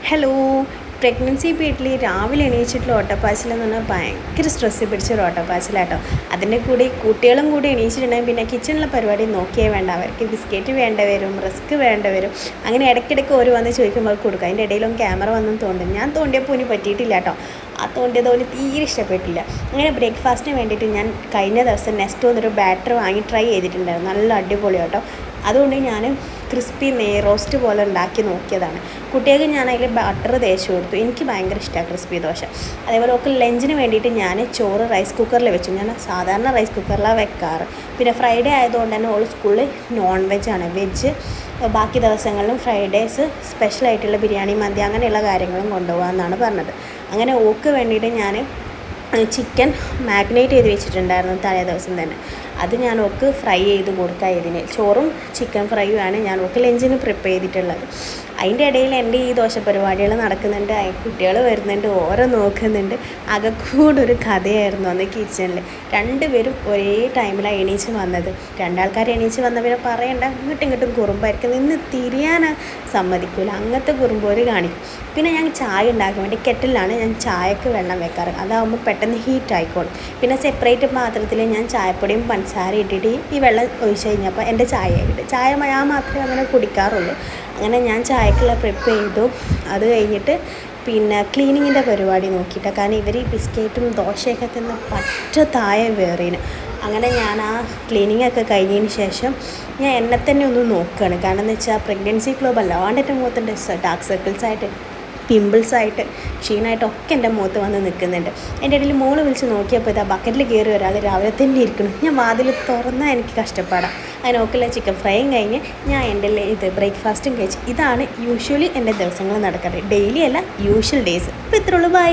Hello. Pregnancy പീരീഡിൽ രാവിലെ എണീച്ചിട്ടുള്ള ഓട്ടപ്പാച്ചിലെന്ന് പറഞ്ഞാൽ ഭയങ്കര സ്ട്രെസ് പിടിച്ചൊരു ഓട്ടപ്പാച്ചിലാട്ടോ. അതിൻ്റെ കൂടെ കുട്ടികളും കൂടി എണീച്ചിട്ടുണ്ടെങ്കിൽ പിന്നെ കിച്ചണിലെ പരിപാടി നോക്കിയേ വേണ്ട. അവർക്ക് ബിസ്ക്കറ്റ് വേണ്ട വരും, റസ്ക് വേണ്ട വരും. അങ്ങനെ ഇടയ്ക്കിടയ്ക്ക് ഓര് വന്ന് ചോദിക്കുമ്പോൾ കൊടുക്കുക. അതിൻ്റെ ഇടയിലും ക്യാമറ വന്നും തോണ്ടും. ഞാൻ തോണ്ടിയപ്പോൾ ഇനി പറ്റിയിട്ടില്ല കേട്ടോ. ആ തോണ്ടിയതോന് തീരെ ഇഷ്ടപ്പെട്ടില്ല. അങ്ങനെ ബ്രേക്ക്ഫാസ്റ്റിന് വേണ്ടിയിട്ട് ഞാൻ കഴിഞ്ഞ ദിവസം നെസ്റ്റോ എന്നൊരു ബാറ്റർ വാങ്ങി ട്രൈ ചെയ്തിട്ടുണ്ടായിരുന്നു. നല്ല അടിപൊളി കേട്ടോ. അതുകൊണ്ട് ഞാൻ ക്രിസ്പി റോസ്റ്റ് പോലെ ഉണ്ടാക്കി നോക്കിയതാണ്. കുട്ടികൾക്ക് ഞാൻ അതിൽ ബട്ടർ തേച്ച് കൊടുത്തു. എനിക്ക് ഭയങ്കര ഇഷ്ടമാണ് ക്രിസ്പി ദോശ. അതേപോലെ ഒക്കെ ലഞ്ചിന് വേണ്ടിയിട്ട് ഞാൻ ചോറ് റൈസ് കുക്കറിൽ വെച്ചു. ഞാൻ സാധാരണ റൈസ് കുക്കറിലാണ് വെക്കാറ്. പിന്നെ ഫ്രൈഡേ ആയതുകൊണ്ട് തന്നെ ഓൾ സ്കൂളിൽ നോൺ വെജാണ്. വെജ് ബാക്കി ദിവസങ്ങളിലും ഫ്രൈഡേസ് സ്പെഷ്യലായിട്ടുള്ള ബിരിയാണി, മന്തി അങ്ങനെയുള്ള കാര്യങ്ങളും കൊണ്ടുപോകാമെന്നാണ് പറഞ്ഞത്. അങ്ങനെ ഓക്ക് വേണ്ടിയിട്ട് ഞാൻ ചിക്കൻ മാഗ്നേറ്റ് ചെയ്ത് വെച്ചിട്ടുണ്ടായിരുന്നു തലേ ദിവസം തന്നെ. അത് ഞാൻ ഓക്ക് ഫ്രൈ ചെയ്ത് കൊടുക്കുക. ഇതിന് ചോറും ചിക്കൻ ഫ്രൈയുമാണ് ഞാൻ ഓക്ക് ലഞ്ചിന് പ്രിപ്പയർ ചെയ്തിട്ടുള്ളത്. അതിൻ്റെ ഇടയിൽ എൻ്റെ ഈ ദോശ പരിപാടികൾ നടക്കുന്നുണ്ട്. കുട്ടികൾ വരുന്നുണ്ട്, ഓരോ നോക്കുന്നുണ്ട്. അകക്കൂടൊരു കഥയായിരുന്നു അന്ന് കിച്ചണിൽ. രണ്ടുപേരും ഒരേ ടൈമിലാണ് എണീച്ച് വന്നത്. രണ്ടാൾക്കാർ എണീച്ച് വന്നവരെ പറയണ്ട, ഇങ്ങോട്ടും കുറുമ്പായിരിക്കും. നിന്ന് തിരിയാൻ സമ്മതിക്കില്ല. അങ്ങനത്തെ കുറുമ്പോര് കാണിക്കും. പിന്നെ ഞാൻ ചായ ഉണ്ടാക്കാൻ വേണ്ടി കെറ്റിലാണ് ഞാൻ ചായക്ക് വെള്ളം വെക്കാറ്. അതാകുമ്പോൾ പെട്ടെന്ന് ഹീറ്റ് ആയിക്കോളും. പിന്നെ സെപ്പറേറ്റ് പാത്രത്തിൽ ഞാൻ ചായപ്പൊടിയും പഞ്ചസാര ഇട്ടിട്ട് ഈ വെള്ളം ഒഴിച്ച് കഴിഞ്ഞപ്പോൾ എൻ്റെ ചായ ആയിട്ട് ചായ ഞാൻ മാത്രമേ അങ്ങനെ കുടിക്കാറുള്ളൂ. അങ്ങനെ ഞാൻ ചായക്കുള്ള പ്രിപ്പ് ചെയ്തു. അത് കഴിഞ്ഞിട്ട് പിന്നെ ക്ലീനിങ്ങിൻ്റെ പരിപാടി നോക്കിയിട്ടാണ്. കാരണം ഇവർ ഈ ബിസ്ക്കറ്റും ദോശയൊക്കെ തിന്ന് പറ്റ താഴ വേറീന്. അങ്ങനെ ഞാൻ ആ ക്ലീനിങ്ങൊക്കെ കഴിഞ്ഞതിന് ശേഷം ഞാൻ എന്നെ തന്നെ ഒന്ന് നോക്കുകയാണ്. കാരണം എന്ന് വെച്ചാൽ പ്രഗ്നൻസി ഗ്ലോ വല്ലാണ്ട് എൻ്റെ മുഖത്തുണ്ട്. ഡാർക്ക് സർക്കിൾസായിട്ട്, പിമ്പിൾസായിട്ട്, ക്ഷീണമായിട്ടൊക്കെ എൻ്റെ മുഖത്ത് വന്ന് നിൽക്കുന്നുണ്ട്. എൻ്റെ ഇടയിൽ മോള് വിളിച്ച് നോക്കിയപ്പോൾ ഇതാ ബക്കറ്റിൽ കയറി ഒരാൾ രാവിലെ തന്നെ ഇരിക്കണം. ഞാൻ വാതിൽ തുറന്നാൽ എനിക്ക് കഷ്ടപ്പാടാണ്. അതിന് നോക്കില്ല ചിക്കൻ ഫ്രൈയും കഴിഞ്ഞ് ഞാൻ എൻ്റെ ബ്രേക്ക്ഫാസ്റ്റും കഴിച്ച്. ഇതാണ് യൂഷ്വലി എൻ്റെ ദിവസങ്ങൾ നടക്കാറ്. ഡെയിലി അല്ല, യൂഷ്വൽ ഡേയ്സ്. അപ്പോൾ ഇത്രയുള്ളൂ. ബൈ.